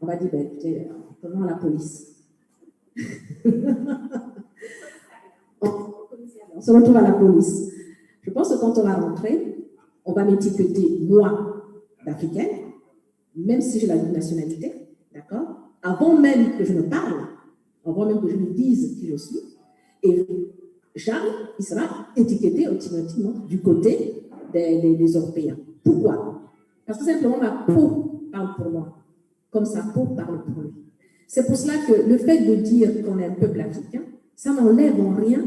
va dire, ben, écoutez, prenons la police. On se retrouve à la police. Je pense que quand on va rentrer, on va m'étiqueter, moi, d'Africaine, même si j'ai la double nationalité, d'accord? Avant même que je me parle, avant même que je me dise qui je suis, et Charles, il sera étiqueté automatiquement du côté des Européens. Pourquoi? Parce que simplement ma peau parle pour moi, comme sa peau parle pour lui. C'est pour cela que le fait de dire qu'on est un peuple africain, ça n'enlève en rien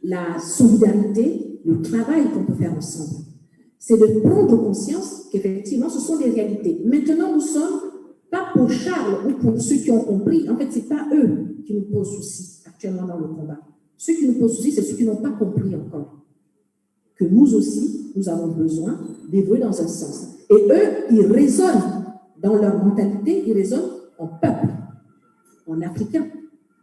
la solidarité, le travail qu'on peut faire ensemble. C'est de prendre conscience qu'effectivement, ce sont des réalités. Maintenant, nous sommes pas pour Charles ou pour ceux qui ont compris. En fait, ce n'est pas eux qui nous posent souci actuellement dans le combat. Ceux qui nous posent souci, c'est ceux qui n'ont pas compris encore. Que nous aussi, nous avons besoin d'évoluer dans un sens. Et eux, ils raisonnent dans leur mentalité, ils raisonnent en peuple, en africain.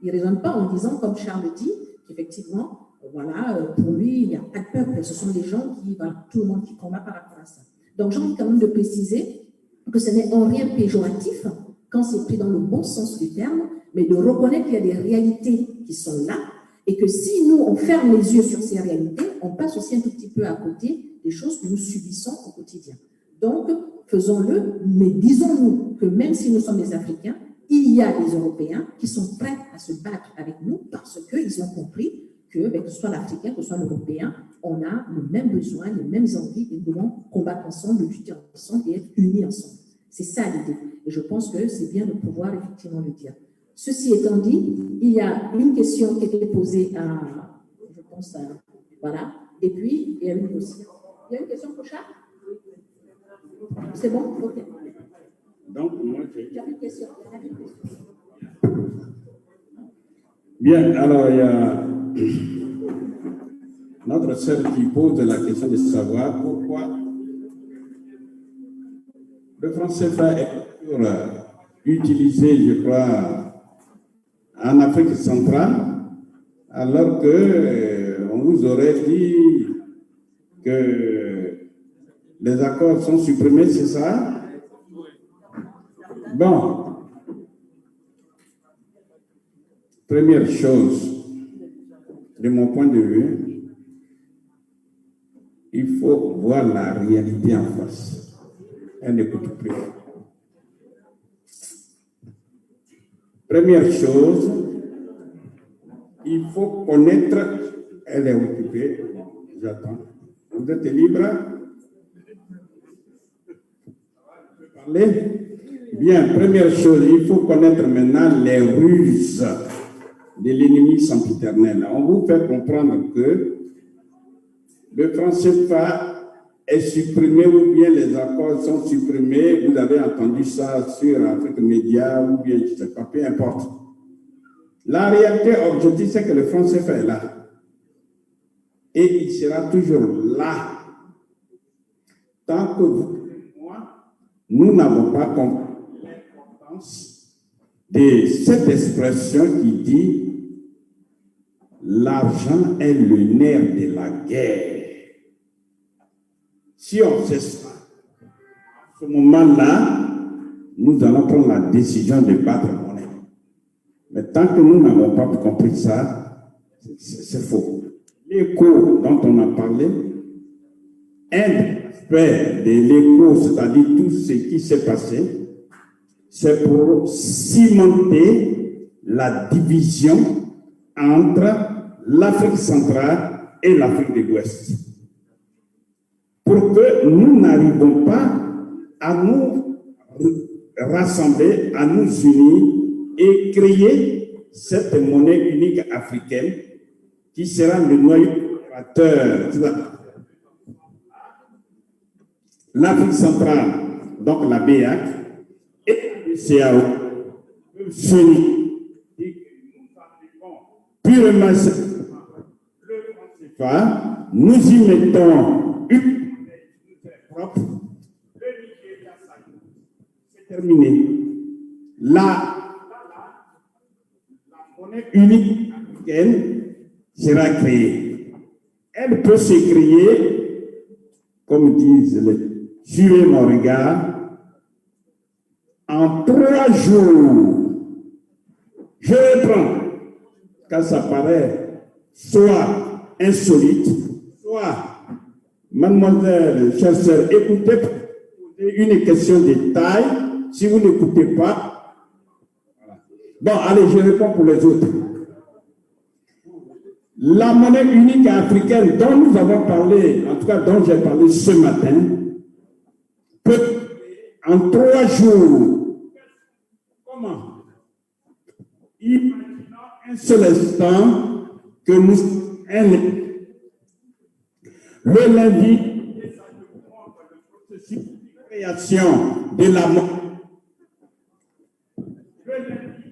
Ils ne raisonnent pas en disant, comme Charles dit, qu'effectivement, voilà, pour lui, il n'y a pas de peuple. Ce sont des gens qui, voilà, tout le monde qui combat par rapport à ça. Donc, j'ai envie quand même de préciser que ce n'est en rien péjoratif quand c'est pris dans le bon sens du terme, mais de reconnaître qu'il y a des réalités qui sont là et que si nous, on ferme les yeux sur ces réalités, on passe aussi un tout petit peu à côté des choses que nous subissons au quotidien. Donc, faisons-le, mais disons-nous que même si nous sommes des Africains, il y a des Européens qui sont prêts à se battre avec nous parce qu'ils ont compris que ce soit l'Africain, que ce soit l'Européen, on a le même besoin, les mêmes envies, et nous devons combattre ensemble, lutter ensemble et être unis ensemble. C'est ça l'idée. Et je pense que c'est bien de pouvoir effectivement le dire. Ceci étant dit, il y a une question qui a été posée à, je pense, voilà. Et puis, il y a une aussi. Il y a une question pour Charles? C'est bon? Ok. Donc, moi, j'ai une question. Bien, alors, il y a notre sœur qui pose la question de savoir pourquoi le franc CFA est utilisé, je crois, en Afrique centrale, alors que on vous aurait dit que les accords sont supprimés, c'est ça? Bon. Première chose, de mon point de vue, il faut voir la réalité en face. Elle n'écoute plus. Première chose, il faut connaître, elle est occupée, j'attends. Vous êtes libre? Parlez? Bien, première chose, il faut connaître maintenant les ruses de l'ennemi sempiternel. On vous fait comprendre que le franc CFA est supprimé ou bien les accords sont supprimés. Vous avez entendu ça sur Afrique Média ou bien je ne sais pas, peu importe. La réalité objective, c'est que le franc CFA est là. Et il sera toujours là. Tant que vous et moi, nous n'avons pas compris l'importance de cette expression qui dit l'argent est le nerf de la guerre. Si on sait ça, à ce moment-là, nous allons prendre la décision de battre monnaie. Mais tant que nous n'avons pas compris ça, c'est faux. L'écho dont on a parlé, un aspect de l'écho, c'est-à-dire tout ce qui s'est passé, c'est pour cimenter la division entre l'Afrique centrale et l'Afrique de l'Ouest. Pour que nous n'arrivons pas à nous rassembler, à nous unir et créer cette monnaie unique africaine qui sera le noyau fédérateur. L'Afrique centrale, donc la BEAC, et le CAO s'unir. Purement le franc CFA, nous y mettons une propre. Le Nigeria, c'est terminé. La monnaie unique africaine sera créée. Elle peut se créer, comme disent les suivez mon regard, en 3 jours. Je reprends, car ça paraît soit insolite, soit, mademoiselle, chère sœur, écoutez, une question de taille. Si vous n'écoutez pas, bon, allez, je réponds pour les autres. La monnaie unique africaine dont nous avons parlé, en tout cas dont j'ai parlé ce matin, peut en 3 jours. Comment? Imaginons un seul instant que nous le lundi, le processus de création de la monnaie. Le lundi,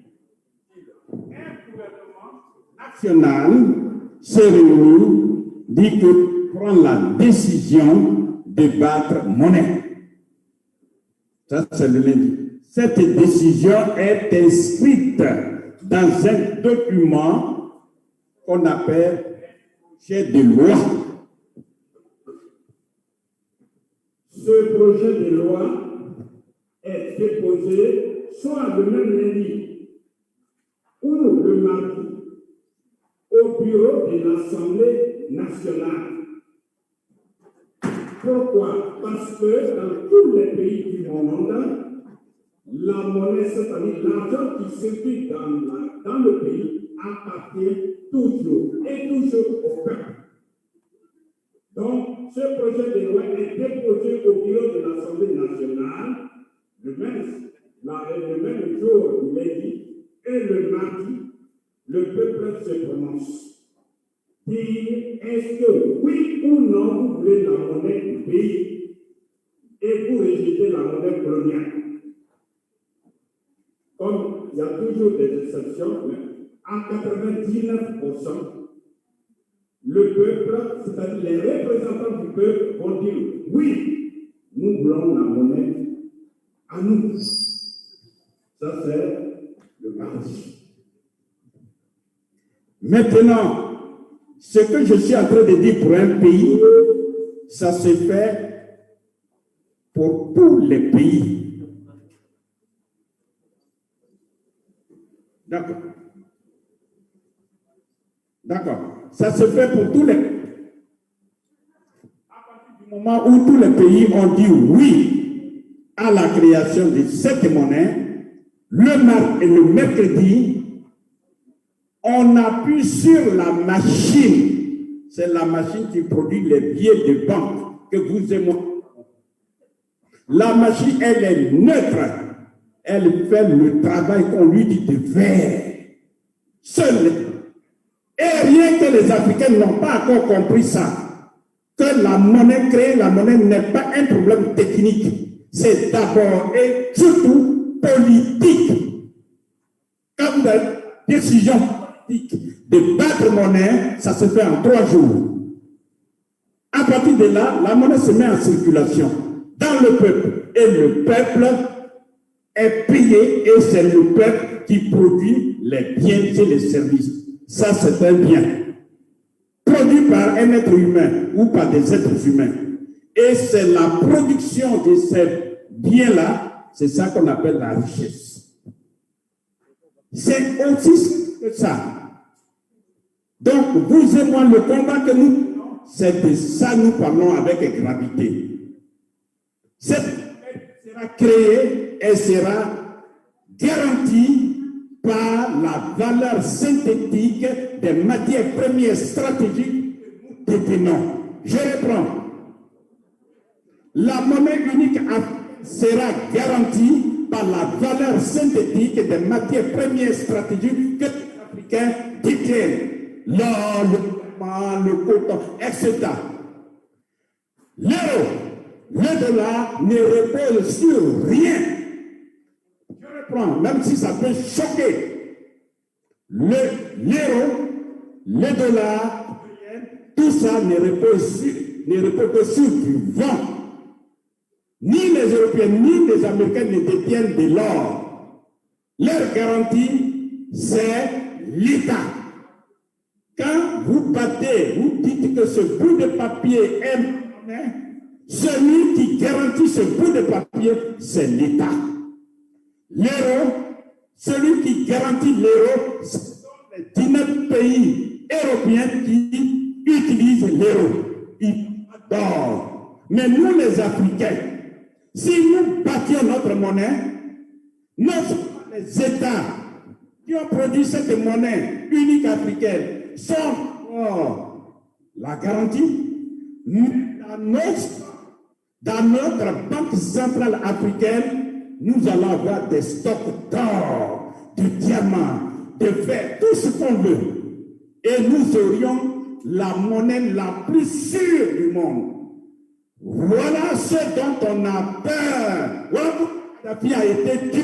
un gouvernement national se réunit, dit que prend la décision de battre monnaie. Ça, c'est le lundi. Cette décision est inscrite dans un document qu'on appelle projet de loi. Ce projet de loi est déposé soit le même lundi ou le mardi au bureau de l'Assemblée nationale. Pourquoi? Parce que dans tous les pays du monde, la monnaie, c'est-à-dire l'argent qui circule dans le pays, appartient toujours au peuple. Donc, ce projet de loi est déposé au bureau de l'Assemblée nationale le même jour du lundi et le mardi, le peuple se prononce. Dire est-ce que oui ou non vous voulez la monnaie du pays et vous rejetez la monnaie coloniale. Comme il y a toujours des exceptions, mais en 99%, le peuple, c'est-à-dire les représentants du peuple, vont dire oui, nous voulons la monnaie à nous. Ça, c'est le mardi. Maintenant, ce que je suis en train de dire pour un pays, ça se fait pour tous les pays. D'accord. D'accord. Ça se fait pour tous les pays. À partir du moment où tous les pays ont dit oui à la création de cette monnaie, le mardi et le mercredi, on appuie sur la machine. C'est la machine qui produit les billets de banque que vous et moi. La machine, elle est neutre. Elle fait le travail qu'on lui dit de faire. Seul. Et rien que les Africains n'ont pas encore compris ça. Que la monnaie, créer la monnaie n'est pas un problème technique. C'est d'abord et surtout politique. Comme des décisions de battre monnaie, ça se fait en 3 jours. À partir de là, la monnaie se met en circulation dans le peuple. Et le peuple est payé et c'est le peuple qui produit les biens et les services. Ça, c'est un bien produit par un être humain ou par des êtres humains. Et c'est la production de ces biens-là, c'est ça qu'on appelle la richesse. C'est aussi que ça. Donc, vous et moi, le combat que nous, c'est de ça nous parlons avec gravité. Cette sera créée et sera garantie par la valeur synthétique des matières premières stratégiques que nous détenons. Je reprends. La monnaie unique sera garantie par la valeur synthétique des matières premières stratégiques que les Africains détiennent. L'or, le coton, etc. L'euro, le dollar ne repose sur rien. Je reprends, même si ça peut choquer. L'euro, le dollar, tout ça ne repose que sur du vent. Ni les Européens, ni les Américains ne détiennent de l'or. Leur garantie, c'est l'État. Quand vous battez, vous dites que ce bout de papier est monnaie, celui qui garantit ce bout de papier, c'est l'État. L'euro, celui qui garantit l'euro, ce sont les 19 pays européens qui utilisent l'euro. Ils adorent. Mais nous, les Africains, si nous battions notre monnaie, non seulement les États qui ont produit cette monnaie unique africaine sont la garantie, mais dans notre banque centrale africaine, nous allons avoir des stocks d'or, de diamants, de fer, tout ce qu'on veut. Et nous aurions la monnaie la plus sûre du monde. Voilà ce dont on a peur. Voilà pourquoi Kadhafi a été tué.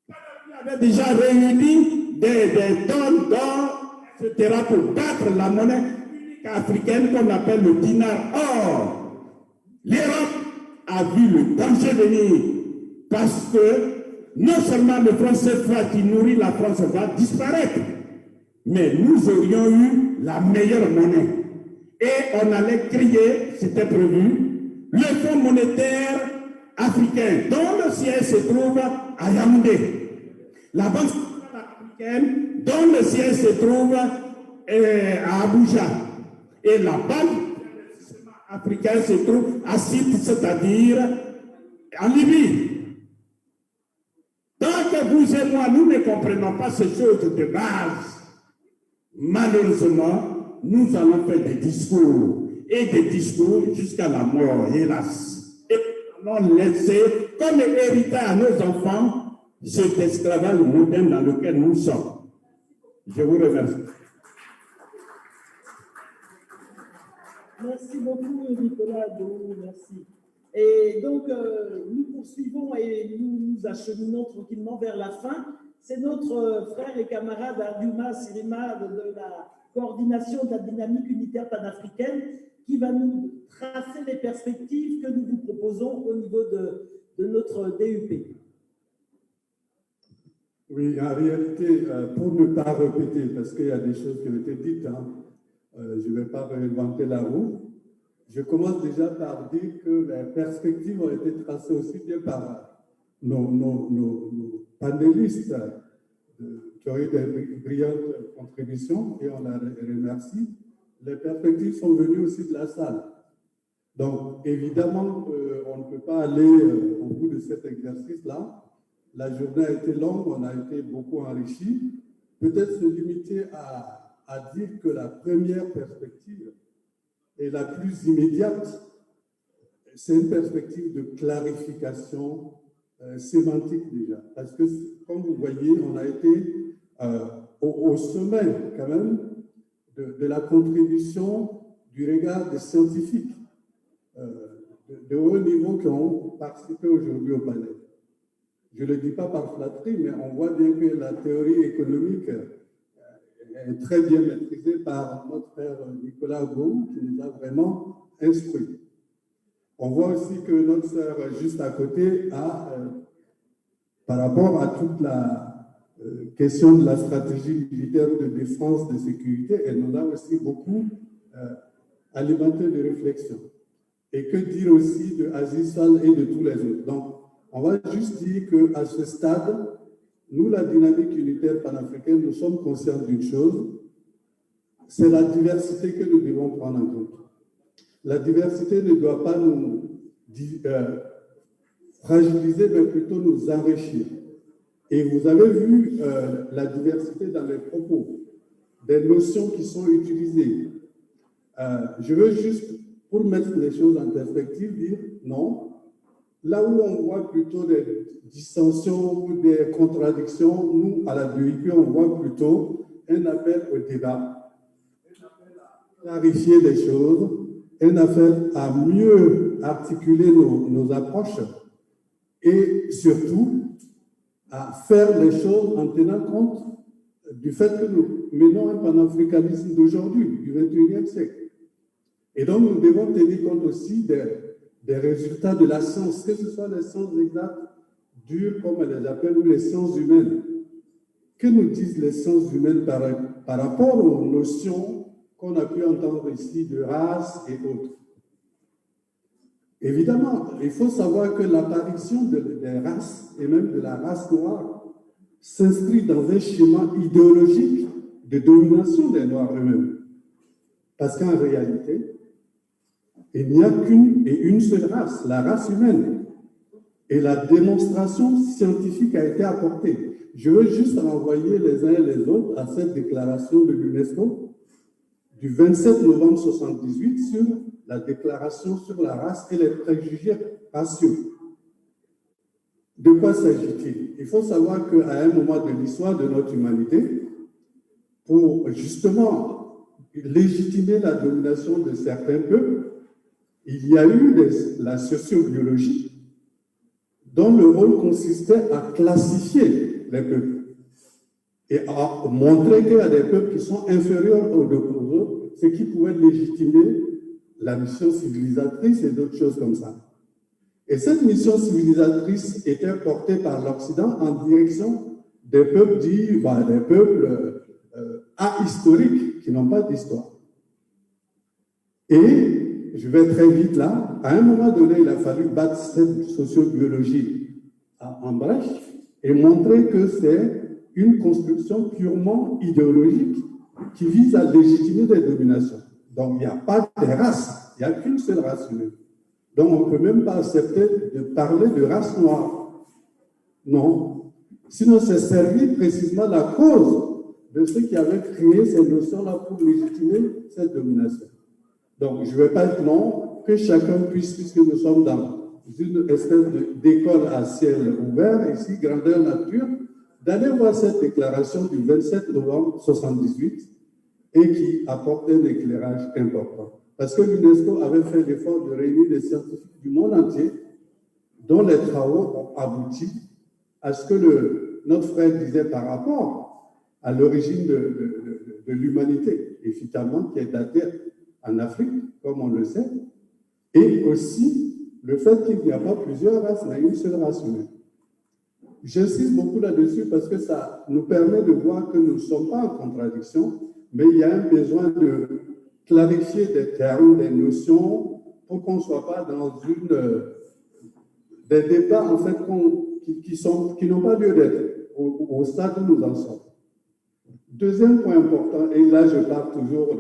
Kadhafi avait déjà réuni des tonnes d'or, etc. pour battre la monnaie unique africaine qu'on appelle le dinar or. L'Europe a vu le danger venir parce que non seulement le franc CFA qui nourrit la France va disparaître, mais nous aurions eu la meilleure monnaie. Et on allait créer, c'était prévu, le Fonds monétaire africain, dont le siège se trouve à Yaoundé. La Banque centrale africaine, dont le siège se trouve à Abuja. Et la Banque africaine se trouve à Site, c'est-à-dire en Libye. Tant que vous et moi, nous ne comprenons pas ces choses de base, malheureusement, nous allons faire des discours, et des discours jusqu'à la mort, hélas. Et nous allons laisser comme héritage à nos enfants cet esclavage moderne dans lequel nous sommes. Je vous remercie. Merci beaucoup, Nicolas Dou, merci. Et donc, nous poursuivons et nous nous acheminons tranquillement vers la fin. C'est notre frère et camarade Adouma Sirima de la coordination de la dynamique unitaire panafricaine qui va nous tracer les perspectives que nous vous proposons au niveau de notre DUP. Oui, en réalité, pour ne pas répéter, parce qu'il y a des choses qui ont été dites, je ne vais pas réinventer la roue. Je commence déjà par dire que les perspectives ont été tracées aussi bien par nos panélistes qui ont eu des brillantes contributions et on les remercie. Les perspectives sont venues aussi de la salle. Donc, évidemment, on ne peut pas aller au bout de cet exercice-là. La journée a été longue, on a été beaucoup enrichi. Peut-être se limiter à dire que la première perspective et la plus immédiate, c'est une perspective de clarification sémantique déjà. Parce que, comme vous voyez, on a été au sommet quand même de la contribution du regard des scientifiques de haut niveau qui ont participé aujourd'hui au panel. Je ne le dis pas par flatterie, mais on voit bien que la théorie économique est très bien maîtrisée par notre frère Nicolas Gou, qui nous a vraiment instruits. On voit aussi que notre sœur juste à côté a, par rapport à toute la question de la stratégie militaire de défense, de sécurité, elle nous a aussi beaucoup alimenté de réflexion. Et que dire aussi de Aziz Fall et de tous les autres. Donc, on va juste dire qu'à ce stade, nous, la dynamique unitaire panafricaine, nous sommes conscients d'une chose, c'est la diversité que nous devons prendre en compte. La diversité ne doit pas nous fragiliser, mais plutôt nous enrichir. Et vous avez vu la diversité dans les propos, des notions qui sont utilisées. Je veux juste, pour mettre les choses en perspective, dire non. Là où on voit plutôt des dissensions ou des contradictions, nous, à la DUP, on voit plutôt un appel au débat, un appel à clarifier les choses, un appel à mieux articuler nos approches et surtout à faire les choses en tenant compte du fait que nous menons un panafricanisme d'aujourd'hui, du XXIe siècle. Et donc, nous devons tenir compte aussi des résultats de la science, que ce soit les sciences exactes, dures comme on les appelle, ou les sciences humaines. Que nous disent les sciences humaines par rapport aux notions qu'on a pu entendre ici de race et autres? Évidemment, il faut savoir que l'apparition des races, et même de la race noire, s'inscrit dans un schéma idéologique de domination des Noirs eux-mêmes. Parce qu'en réalité, il n'y a qu'une et une seule race, la race humaine. Et la démonstration scientifique a été apportée. Je veux juste renvoyer les uns et les autres à cette déclaration de l'UNESCO du 27 novembre 1978 sur la déclaration sur la race et les préjugés raciaux. De quoi s'agit-il? Il faut savoir qu'à un moment de l'histoire de notre humanité, pour justement légitimer la domination de certains peuples, il y a eu la sociobiologie dont le rôle consistait à classifier les peuples et à montrer qu'il y a des peuples qui sont inférieurs aux autres, ce qui pouvait légitimer la mission civilisatrice et d'autres choses comme ça. Et cette mission civilisatrice était portée par l'Occident en direction des peuples dits, des peuples ahistoriques, qui n'ont pas d'histoire. Et je vais très vite là. À un moment donné, il a fallu battre cette sociobiologie en brèche et montrer que c'est une construction purement idéologique qui vise à légitimer des dominations. Donc, il n'y a pas de race, il n'y a qu'une seule race humaine. Donc, on ne peut même pas accepter de parler de race noire. Non. Sinon, c'est servir précisément la cause de ceux qui avaient créé ces notions-là pour légitimer cette domination. Donc, je ne vais pas être long, que chacun puisse, puisque nous sommes dans une espèce d'école à ciel ouvert, ici, grandeur nature, d'aller voir cette déclaration du 27 novembre 1978 et qui apporte un éclairage important. Parce que l'UNESCO avait fait l'effort de réunir des scientifiques du monde entier, dont les travaux ont abouti à ce que notre frère disait par rapport à l'origine de l'humanité, effectivement, qui est datée en Afrique, comme on le sait, et aussi le fait qu'il n'y a pas plusieurs races, mais une seule race humaine. J'insiste beaucoup là-dessus parce que ça nous permet de voir que nous ne sommes pas en contradiction, mais il y a un besoin de clarifier des termes, des notions, pour qu'on ne soit pas dans des débats en fait, qui n'ont pas lieu d'être au stade où nous en sommes. Deuxième point important, et là je parle toujours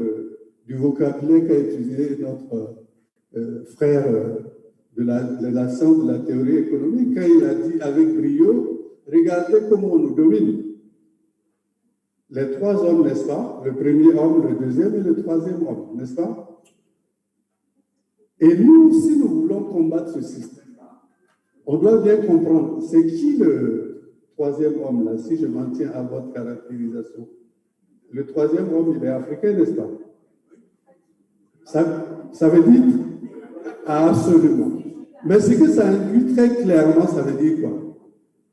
du vocabulaire qu'a utilisé notre frère de la science de la théorie économique, quand il a dit avec brio, regardez comment on nous domine. Les trois hommes, n'est-ce pas? Le premier homme, le deuxième et le troisième homme, n'est-ce pas? Et nous, si nous voulons combattre ce système-là, on doit bien comprendre, c'est qui le troisième homme, là, si je m'en tiens à votre caractérisation? Le troisième homme, il est africain, n'est-ce pas? Ça veut dire absolument. Mais ce que ça induit très clairement, ça veut dire quoi?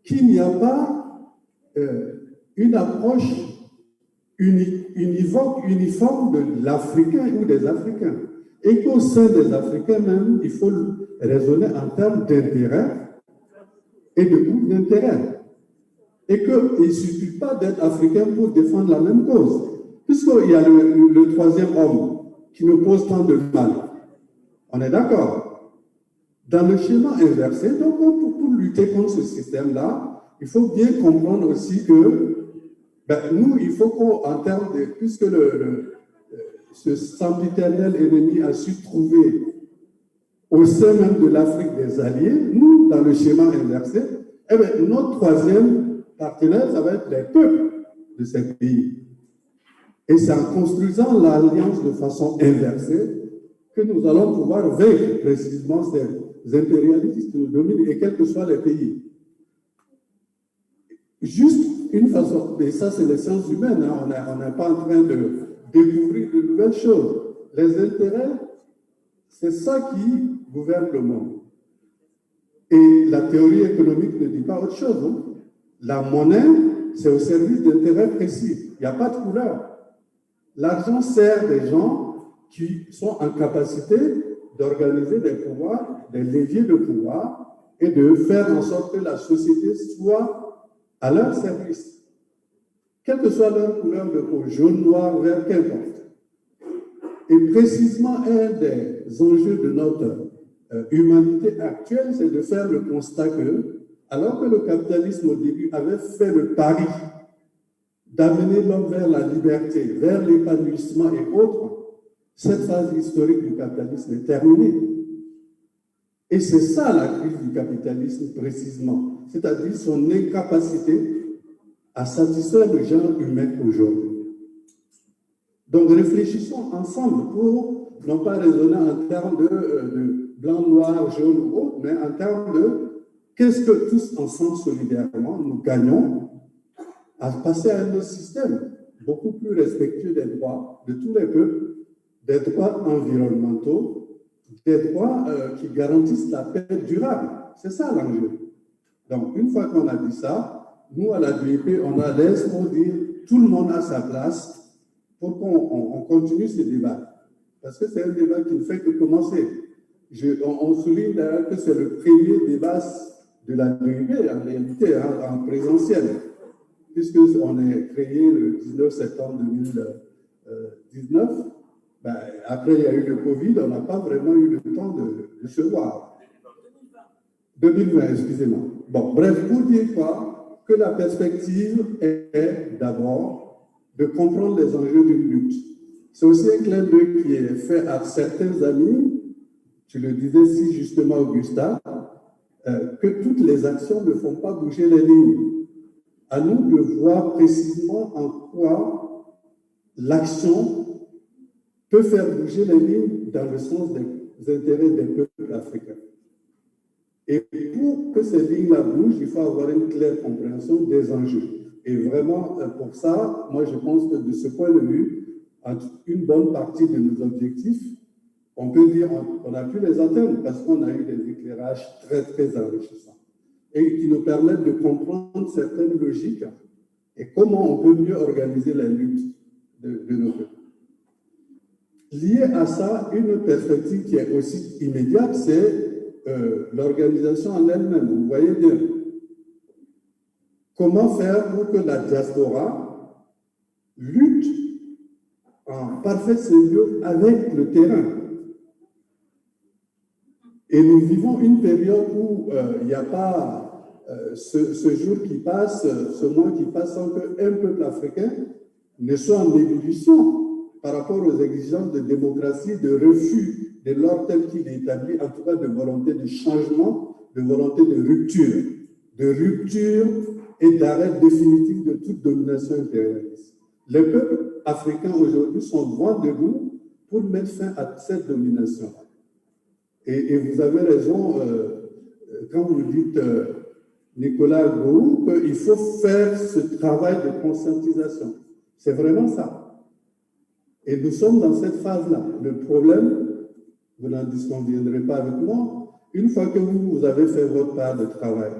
Qu'il n'y a pas une approche univoque, uniforme de l'Africain ou des Africains. Et qu'au sein des Africains même, il faut raisonner en termes d'intérêt et de groupe d'intérêt. Et qu'il ne suffit pas d'être Africain pour défendre la même cause. Puisqu'il y a le troisième homme qui nous pose tant de mal. On est d'accord? Dans le schéma inversé, donc pour lutter contre ce système-là, il faut bien comprendre aussi que nous, il faut qu'en termes de... Puisque ce sempiternel ennemi a su trouver au sein même de l'Afrique des alliés, nous, dans le schéma inversé, notre troisième partenaire, ça va être les peuples de ces pays. Et c'est en construisant l'alliance de façon inversée que nous allons pouvoir vaincre précisément ces impérialistes qui nous dominent, et quels que soient les pays. Juste une façon, et ça c'est les sciences humaines, hein, on n'est pas en train de découvrir de nouvelles choses. Les intérêts, c'est ça qui gouverne le monde. Et la théorie économique ne dit pas autre chose. Hein. La monnaie, c'est au service d'intérêts précis. Il n'y a pas de couleur. L'argent sert des gens qui sont en capacité d'organiser des pouvoirs, des leviers de pouvoir, et de faire en sorte que la société soit à leur service. Quelle que soit leur couleur de peau, jaune, noir, vert, qu'importe. Et précisément, un des enjeux de notre humanité actuelle, c'est de faire le constat que, alors que le capitalisme au début avait fait le pari d'amener l'homme vers la liberté, vers l'épanouissement et autres, cette phase historique du capitalisme est terminée. Et c'est ça la crise du capitalisme précisément, c'est-à-dire son incapacité à satisfaire le genre humain aujourd'hui. Donc réfléchissons ensemble pour non pas raisonner en termes de blanc, noir, jaune ou autre, mais en termes de qu'est-ce que tous ensemble solidairement nous gagnons à passer à un autre système beaucoup plus respectueux des droits de tous les peuples, des droits environnementaux, des droits qui garantissent la paix durable. C'est ça l'enjeu. Donc, une fois qu'on a dit ça, nous, à la DEP, on a l'aise pour dire tout le monde a sa place pour qu'on continue ce débat. Parce que c'est un débat qui ne fait que commencer. On souligne d'ailleurs que c'est le premier débat de la DEP, en réalité, en présentiel, puisqu'on est créé le 19 septembre 2019. Ben, après, il y a eu le Covid, on n'a pas vraiment eu le temps de se voir. 2020, excusez-moi. Bon, bref, pour dire quoi, que la perspective est d'abord de comprendre les enjeux d'une lutte. C'est aussi un clin d'œil qui est fait à certains amis, tu le disais si justement, Augusta, que toutes les actions ne font pas bouger les lignes. À nous de voir précisément en quoi l'action peut faire bouger les lignes dans le sens des intérêts des peuples africains. Et pour que ces lignes-là bougent, il faut avoir une claire compréhension des enjeux. Et vraiment, pour ça, moi, je pense que de ce point de vue, une bonne partie de nos objectifs, on peut dire qu'on a pu les atteindre parce qu'on a eu des éclairages très, très enrichissants et qui nous permettent de comprendre certaines logiques et comment on peut mieux organiser la lutte de nos peuples. Lié à ça, une perspective qui est aussi immédiate, c'est l'organisation en elle-même. Vous voyez bien. Comment faire pour que la diaspora lutte en parfaite symbiose avec le terrain? Et nous vivons une période où il n'y a pas ce jour qui passe, ce mois qui passe sans qu'un peuple africain ne soit en ébullition par rapport aux exigences de démocratie, de refus de l'ordre tel qu'il est établi, en tout cas de volonté de changement, de volonté de rupture et d'arrêt définitif de toute domination impérialiste. Les peuples africains aujourd'hui sont vent debout pour mettre fin à cette domination. Et vous avez raison quand vous dites, Nicolas Gou, qu'il faut faire ce travail de conscientisation. C'est vraiment ça. Et nous sommes dans cette phase-là. Le problème, vous n'en disconviendrez pas avec moi, une fois que vous avez fait votre part de travail,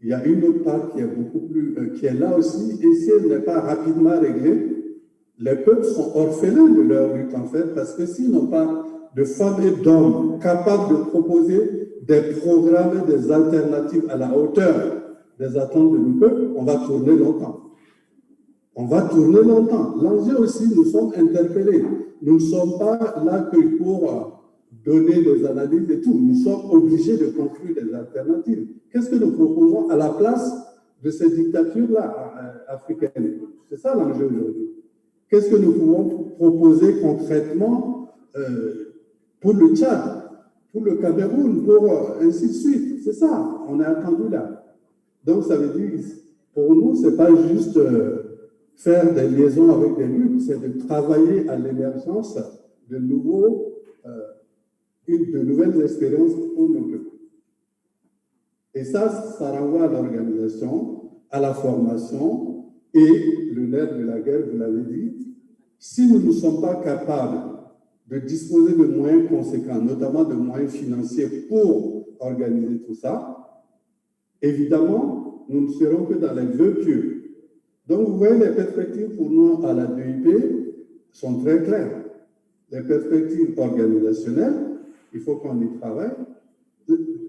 il y a une autre part qui est beaucoup plus, qui est là aussi, et si elle n'est pas rapidement réglée, les peuples sont orphelins de leur lutte en fait, parce que s'ils n'ont pas de femmes et d'hommes capables de proposer des programmes et des alternatives à la hauteur des attentes de nos peuples, on va tourner longtemps. On va tourner longtemps. L'enjeu aussi, nous sommes interpellés. Nous ne sommes pas là que pour donner des analyses et tout. Nous sommes obligés de construire des alternatives. Qu'est-ce que nous proposons à la place de ces dictatures-là africaines? C'est ça l'enjeu aujourd'hui. Qu'est-ce que nous pouvons proposer concrètement pour le Tchad, pour le Cameroun, pour ainsi de suite? C'est ça, on est attendu là. Donc ça veut dire, pour nous, ce n'est pas juste faire des liaisons avec des luttes, c'est de travailler à l'émergence de nouvelles expériences pour nos peuples. Et ça renvoie à l'organisation, à la formation et le nerf de la guerre, vous l'avez dit. Si nous ne sommes pas capables de disposer de moyens conséquents, notamment de moyens financiers pour organiser tout ça, évidemment, nous ne serons que dans les vœux pieux. Donc, vous voyez, les perspectives pour nous à la DEP sont très claires. Les perspectives organisationnelles, il faut qu'on y travaille.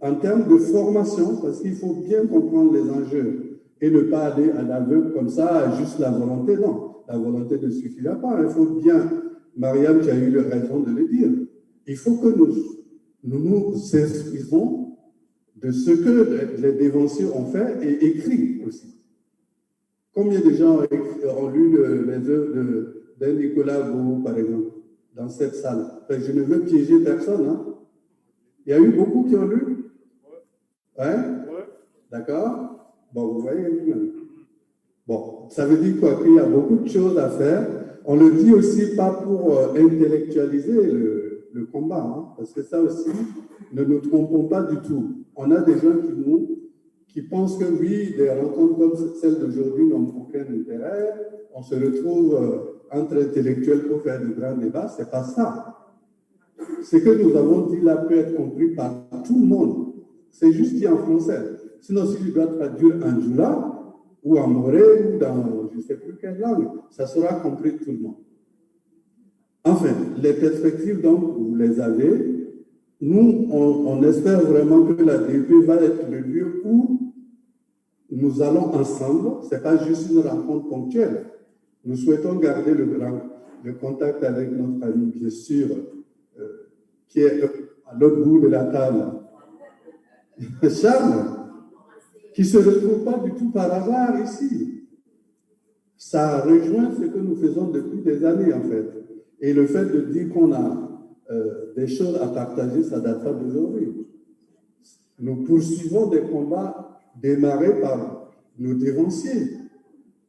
En termes de formation, parce qu'il faut bien comprendre les enjeux et ne pas aller à l'aveugle comme ça, juste la volonté, non. La volonté ne suffira pas. Il faut bien, Mariam, tu as eu raison de le dire, il faut que nous nous nous inspirons de ce que les dévanciers ont fait et écrit aussi. Combien de gens ont lu les œuvres de Nicolas Beau, par exemple, dans cette salle? Enfin, je ne veux piéger personne. Hein. Il y a eu beaucoup qui ont lu? Ouais? D'accord? Bon, vous voyez. Bon, ça veut dire quoi? Qu'il y a beaucoup de choses à faire. On le dit aussi pas pour intellectualiser le combat, hein, parce que ça aussi, ne nous trompons pas du tout. On a des gens qui pensent que oui, des rencontres comme celle d'aujourd'hui n'ont aucun intérêt. On se retrouve entre intellectuels pour faire de grands débats. C'est pas ça. Ce que nous avons dit là peut être compris par tout le monde. C'est juste dit en français. Sinon, si je dois traduire en Jula ou en Moré ou dans je ne sais plus quelle langue, ça sera compris de tout le monde. Enfin, les perspectives, donc, vous les avez. Nous, on espère vraiment que la DEP va être le lieu où nous allons ensemble. Ce n'est pas juste une rencontre ponctuelle. Nous souhaitons garder le contact avec notre ami, bien sûr, qui est à l'autre bout de la table. Charles, qui ne se retrouve pas du tout par hasard ici. Ça rejoint ce que nous faisons depuis des années, en fait. Et le fait de dire qu'on a des choses à partager, ça ne date pas d'aujourd'hui. Nous poursuivons des combats démarrés par nos dévanciers.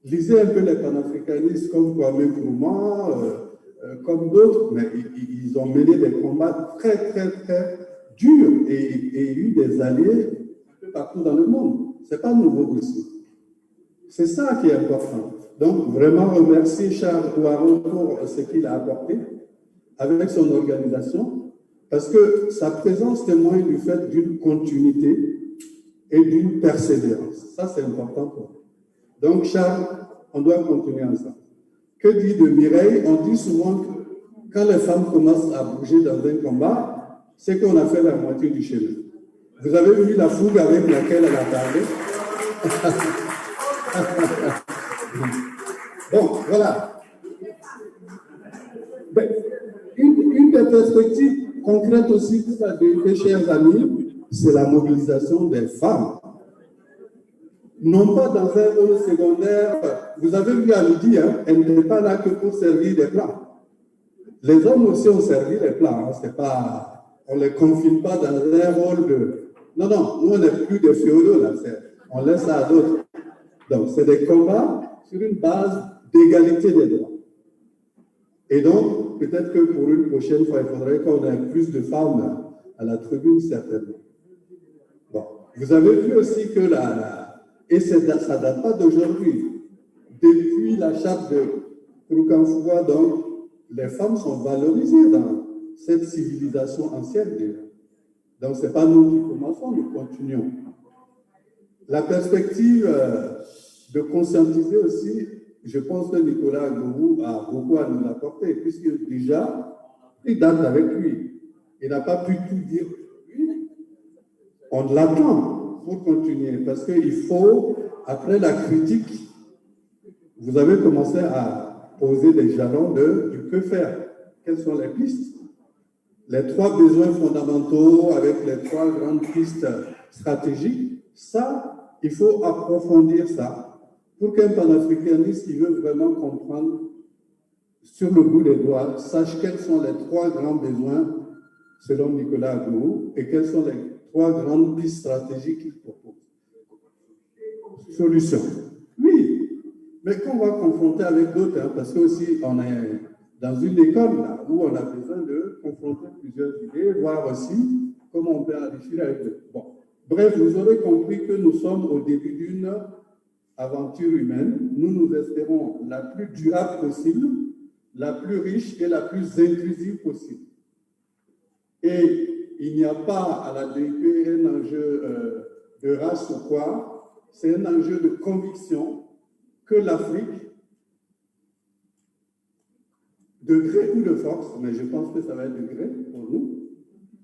Lisez un peu les panafricanistes comme Kwame Nkrumah, comme d'autres, mais ils ont mené des combats très, très, très durs et eu des alliés un peu partout dans le monde. Ce n'est pas nouveau aussi. C'est ça qui est important. Donc, vraiment remercier Charles Ouaron pour ce qu'il a apporté avec son organisation, parce que sa présence témoigne du fait d'une continuité et d'une persévérance. Ça, c'est important pour nous. Donc, Charles, on doit continuer ensemble. Que dit de Mireille? On dit souvent que quand les femmes commencent à bouger dans un combat, c'est qu'on a fait la moitié du chemin. Vous avez vu la fougue avec laquelle elle a parlé? Bon, voilà. Une des perspectives concrètes aussi pour la DEP, chers amis, c'est la mobilisation des femmes. Non pas dans un rôle secondaire. Vous avez vu à midi, hein, elle n'était pas là que pour servir des plats. Les hommes aussi ont servi les plats. Hein, c'est pas, on ne les confine pas dans un rôle de... Non, nous on n'est plus des féodaux là. On laisse ça à d'autres. Donc c'est des combats sur une base d'égalité des droits. Et donc, peut-être que pour une prochaine fois, il faudrait qu'on ait plus de femmes à la tribune, certainement. Bon, vous avez vu aussi que et ça ne date pas d'aujourd'hui. Depuis la charte de Kouroukanfoua, donc, les femmes sont valorisées dans cette civilisation ancienne déjà. Donc, ce n'est pas nous qui commençons, nous continuons. La perspective de conscientiser aussi, je pense que Nicolas Gourou a beaucoup à nous apporter, puisque déjà, il date avec lui. Il n'a pas pu tout dire. On l'attend pour continuer, parce qu'il faut, après la critique, vous avez commencé à poser des jalons du que faire. Quelles sont les pistes? Les 3 besoins fondamentaux avec les 3 grandes pistes stratégiques, ça, il faut approfondir ça pour qu'un panafricaniste qui veut vraiment comprendre sur le bout des doigts sache quels sont les 3 grands besoins selon Nicolas Gourou et quelles sont les 3 grandes pistes stratégiques qu'il propose. Solution. Oui, mais qu'on va confronter avec d'autres, hein, parce que aussi on est dans une école là, où on a besoin de confronter plusieurs idées, voir aussi comment on peut enrichir avec eux. Bon. Bref, vous aurez compris que nous sommes au début d'une aventure humaine. Nous espérons la plus durable possible, la plus riche et la plus inclusive possible. Et il n'y a pas à la DEP un enjeu de race ou quoi, c'est un enjeu de conviction que l'Afrique, de gré ou de force, mais je pense que ça va être de gré pour nous,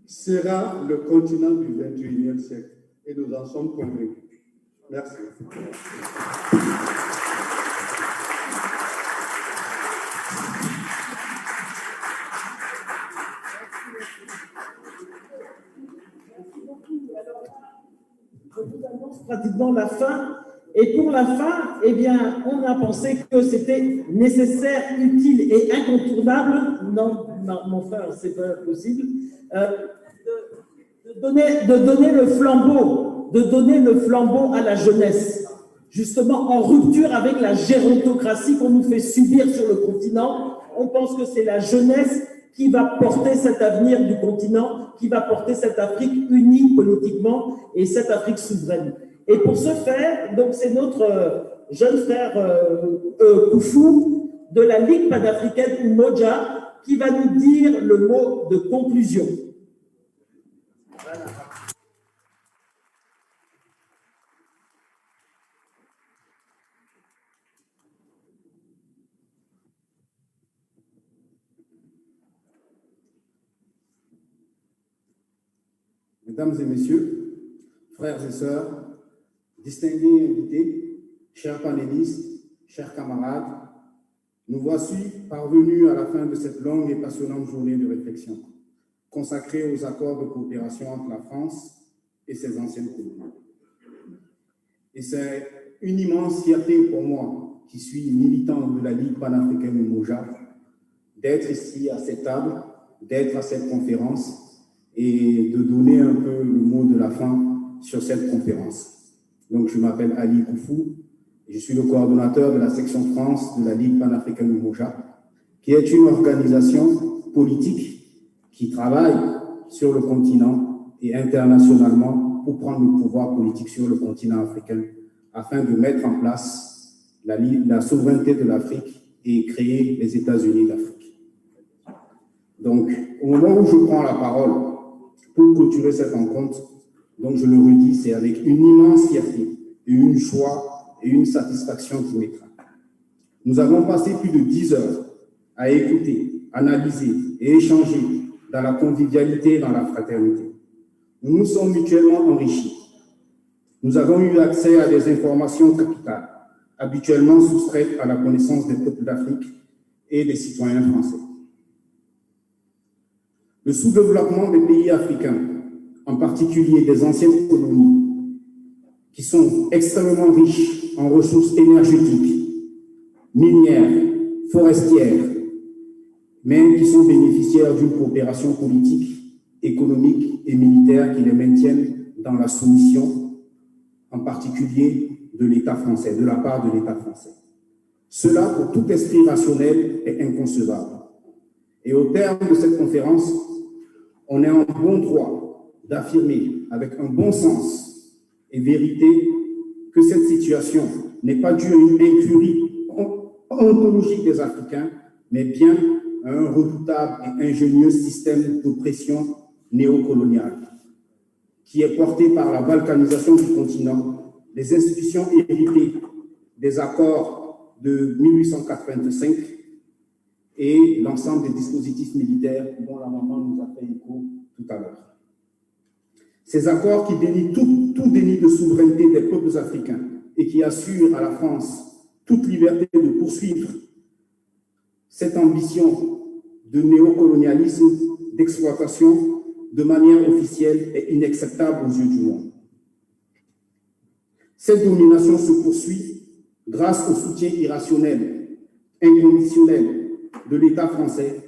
sera le continent du 21e siècle. Et nous en sommes convaincus. Merci. je vous annonce pratiquement la fin. Et pour la fin, eh bien, on a pensé que c'était nécessaire, utile et incontournable, non, mon frère, c'est pas possible, de donner le flambeau à la jeunesse, justement en rupture avec la gérontocratie qu'on nous fait subir sur le continent. On pense que c'est la jeunesse qui va porter cet avenir du continent, qui va porter cette Afrique unie politiquement et cette Afrique souveraine. Et pour ce faire, donc c'est notre jeune frère Koufou de la Ligue panafricaine Umoja qui va nous dire le mot de conclusion. Voilà. Mesdames et messieurs, frères et sœurs, distingués invités, chers panélistes, chers camarades, nous voici parvenus à la fin de cette longue et passionnante journée de réflexion consacrée aux accords de coopération entre la France et ses anciennes colonies. Et c'est une immense fierté pour moi, qui suis militant de la Ligue panafricaine Umoja, d'être ici à cette table, d'être à cette conférence et de donner un peu le mot de la fin sur cette conférence. Donc, je m'appelle Ali Koufou, et je suis le coordonnateur de la section France de la Ligue panafricaine Umoja, qui est une organisation politique qui travaille sur le continent et internationalement pour prendre le pouvoir politique sur le continent africain afin de mettre en place la souveraineté de l'Afrique et créer les États-Unis d'Afrique. Donc, au moment où je prends la parole pour clôturer cette rencontre, donc je le redis, c'est avec une immense fierté et une joie et une satisfaction qui m'étreint. Nous avons passé plus de 10 heures à écouter, analyser et échanger dans la convivialité et dans la fraternité. Nous nous sommes mutuellement enrichis. Nous avons eu accès à des informations capitales, habituellement soustraites à la connaissance des peuples d'Afrique et des citoyens français. Le sous-développement des pays africains, en particulier des anciennes colonies, qui sont extrêmement riches en ressources énergétiques, minières, forestières, mais qui sont bénéficiaires d'une coopération politique, économique et militaire qui les maintiennent dans la soumission, en particulier de l'État français, de la part de l'État français. Cela, pour tout esprit rationnel, est inconcevable. Et au terme de cette conférence, on est en bon droit d'affirmer avec un bon sens et vérité que cette situation n'est pas due à une incurie ontologique des Africains, mais bien à un redoutable et ingénieux système d'oppression néocoloniale qui est porté par la balkanisation du continent, les institutions héritées des accords de 1885 et l'ensemble des dispositifs militaires dont la maman nous a fait écho tout à l'heure. Ces accords qui dénient tout déni de souveraineté des peuples africains et qui assurent à la France toute liberté de poursuivre cette ambition de néocolonialisme, d'exploitation de manière officielle est inacceptable aux yeux du monde. Cette domination se poursuit grâce au soutien irrationnel, inconditionnel de l'État français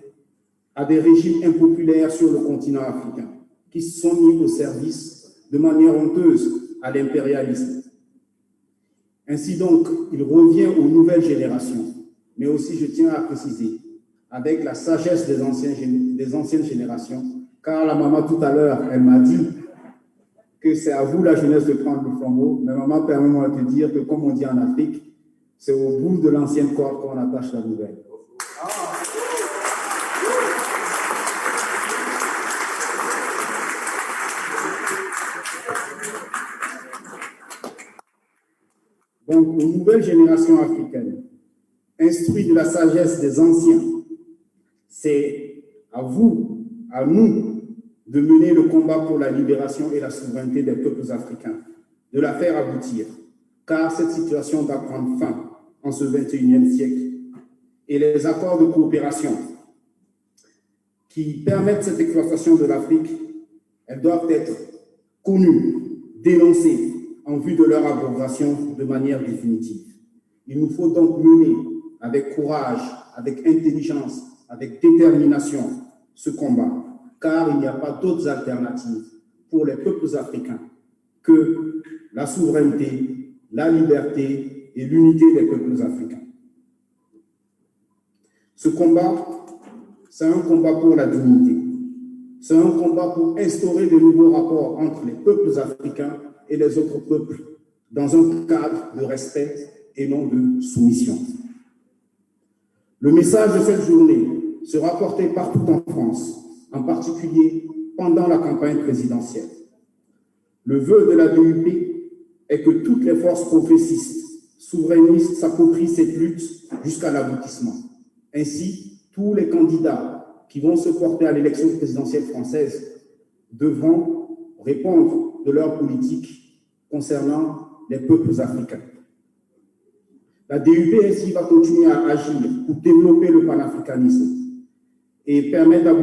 à des régimes impopulaires sur le continent africain qui se sont mis au service de manière honteuse à l'impérialisme. Ainsi donc, il revient aux nouvelles générations, mais aussi, je tiens à préciser, avec la sagesse des anciennes générations, car la maman tout à l'heure, elle m'a dit que c'est à vous la jeunesse de prendre le flambeau, mais maman, permets-moi de te dire que comme on dit en Afrique, c'est au bout de l'ancienne corde qu'on attache la nouvelle. Donc, aux nouvelles générations africaines, instruites de la sagesse des anciens, c'est à vous, à nous, de mener le combat pour la libération et la souveraineté des peuples africains, de la faire aboutir, car cette situation va prendre fin en ce 21e siècle. Et les accords de coopération qui permettent cette exploitation de l'Afrique, elles doivent être connues, dénoncées en vue de leur abrogation de manière définitive. Il nous faut donc mener avec courage, avec intelligence, avec détermination ce combat, car il n'y a pas d'autres alternatives pour les peuples africains que la souveraineté, la liberté et l'unité des peuples africains. Ce combat, c'est un combat pour la dignité. C'est un combat pour instaurer de nouveaux rapports entre les peuples africains et les autres peuples dans un cadre de respect et non de soumission. Le message de cette journée sera porté partout en France, en particulier pendant la campagne présidentielle. Le vœu de la DUP est que toutes les forces progressistes, souverainistes s'approprient cette lutte jusqu'à l'aboutissement. Ainsi, tous les candidats qui vont se porter à l'élection présidentielle française devront répondre de leur politique concernant les peuples africains. La DUP ainsi va continuer à agir pour développer le panafricanisme et permettre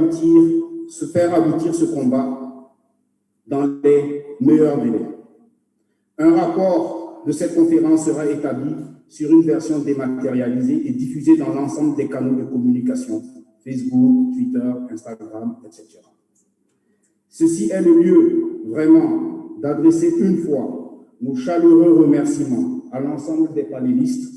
faire aboutir ce combat dans les meilleurs délais. Un rapport de cette conférence sera établi sur une version dématérialisée et diffusée dans l'ensemble des canaux de communication, Facebook, Twitter, Instagram, etc. Ceci est le lieu vraiment d'adresser une fois nos chaleureux remerciements à l'ensemble des panélistes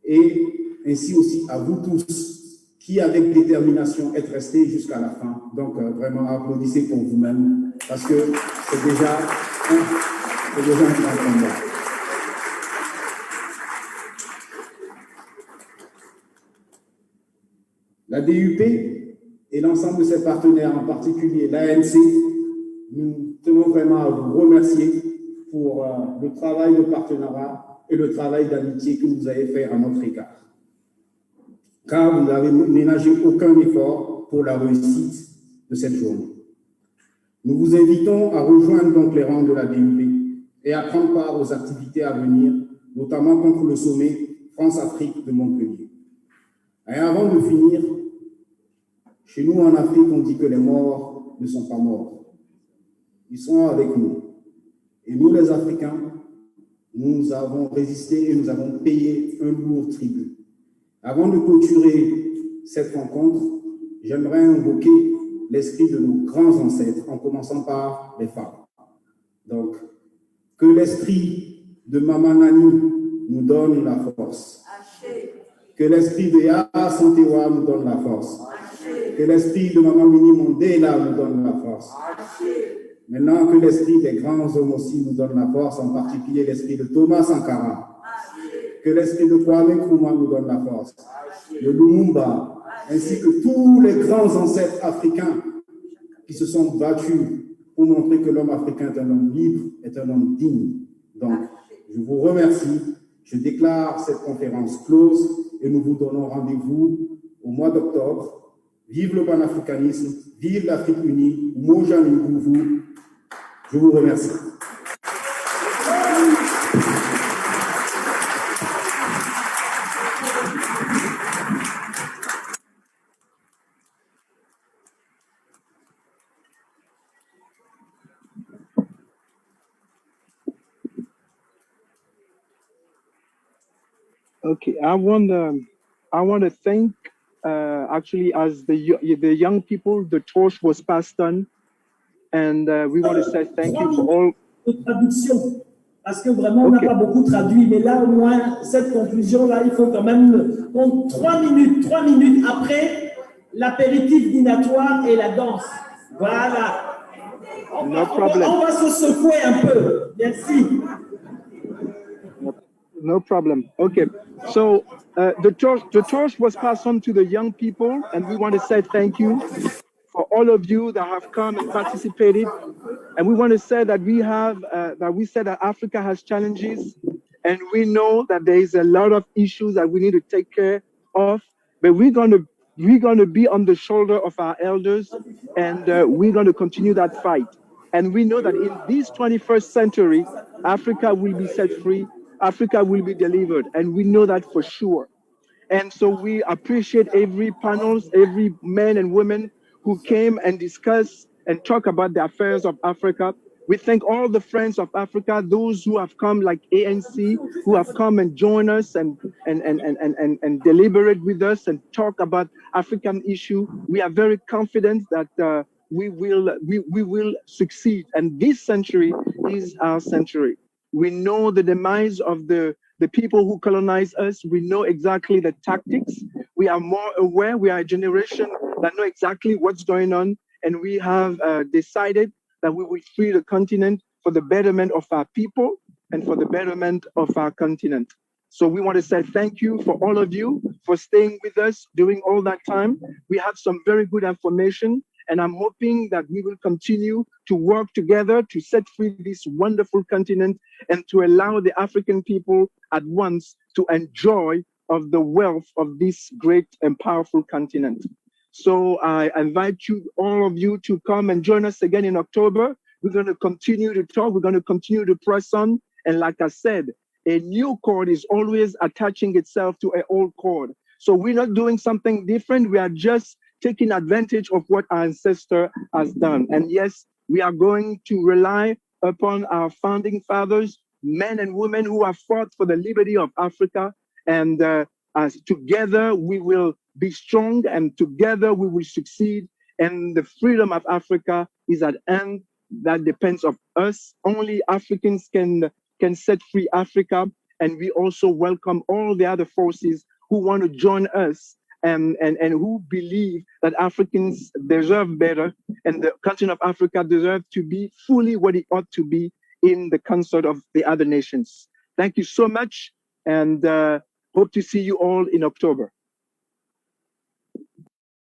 et ainsi aussi à vous tous qui, avec détermination, êtes restés jusqu'à la fin. Donc, vraiment, applaudissez pour vous-même parce que c'est déjà un grand combat. La DUP et l'ensemble de ses partenaires, en particulier l'ANC, nous tenons vraiment à vous remercier pour le travail de partenariat et le travail d'amitié que vous avez fait à notre égard. Car vous n'avez ménagé aucun effort pour la réussite de cette journée. Nous vous invitons à rejoindre donc les rangs de la DUP et à prendre part aux activités à venir, notamment contre le sommet France-Afrique de Montpellier. Et avant de finir, chez nous en Afrique, on dit que les morts ne sont pas morts. Ils sont avec nous. Et nous, les Africains, nous avons résisté et nous avons payé un lourd tribut. Avant de clôturer cette rencontre, j'aimerais invoquer l'esprit de nos grands ancêtres, en commençant par les femmes. Donc, que l'esprit de Maman Nani nous donne la force. Que l'esprit de Yaa Santewa nous donne la force. Que l'esprit de Maman Winnie Mandela nous donne la force. Maintenant, que l'esprit des grands hommes aussi nous donne la force, en particulier l'esprit de Thomas Sankara. Que l'esprit de Kwame Nkrumah nous donne la force. De Lumumba, ainsi que tous les grands ancêtres africains qui se sont battus pour montrer que l'homme africain est un homme libre, est un homme digne. Donc, je vous remercie. Je déclare cette conférence close et nous vous donnons rendez-vous au mois d'octobre. Vive le panafricanisme, vive l'Afrique unie, Moja Nguvu. Je vous remercie. Okay, I want to thank actually as the young people, the torch was passed on, and we want to say thank you for all. Traduction, parce que vraiment on n'a pas beaucoup traduit, mais là au moins cette conclusion là, il faut quand même donc 3 minutes après l'apéritif dînatoire et la danse. Voilà. On va se secouer un peu. Merci. No problem. Okay, so the torch was passed on to the young people, and we want to say thank you for all of you that have come and participated. And we want to say that we said that Africa has challenges, and we know that there is a lot of issues that we need to take care of. But we're going to be on the shoulder of our elders, and we're going to continue that fight. And we know that in this 21st century, Africa will be set free. Africa will be delivered, and we know that for sure. And so we appreciate every panels, every man and woman who came and discussed and talk about the affairs of Africa. We thank all the friends of Africa, those who have come like ANC, who have come and joined us and deliberate with us and talk about African issue. We are very confident that we will succeed. And this century is our century. We know the demise of the people who colonize us. We know exactly the tactics. We are more aware. We are a generation that know exactly what's going on. And we have decided that we will free the continent for the betterment of our people and for the betterment of our continent. So we want to say thank you for all of you for staying with us during all that time. We have some very good information, and I'm hoping that we will continue to work together to set free this wonderful continent and to allow the African people at once to enjoy of the wealth of this great and powerful continent. So I invite you, all of you, to come and join us again in October. We're going to continue to talk. We're going to continue to press on. And like I said, a new cord is always attaching itself to an old cord. So we're not doing something different. We are just taking advantage of what our ancestor has done. And yes, we are going to rely upon our founding fathers, men and women who have fought for the liberty of Africa. And as together we will be strong, and together we will succeed. And the freedom of Africa is at end. That depends on us. Only Africans can set free Africa. And we also welcome all the other forces who want to join us and who believe that Africans deserve better, and the continent of Africa deserves to be fully what it ought to be in the concert of the other nations. Thank you so much, and hope to see you all in October.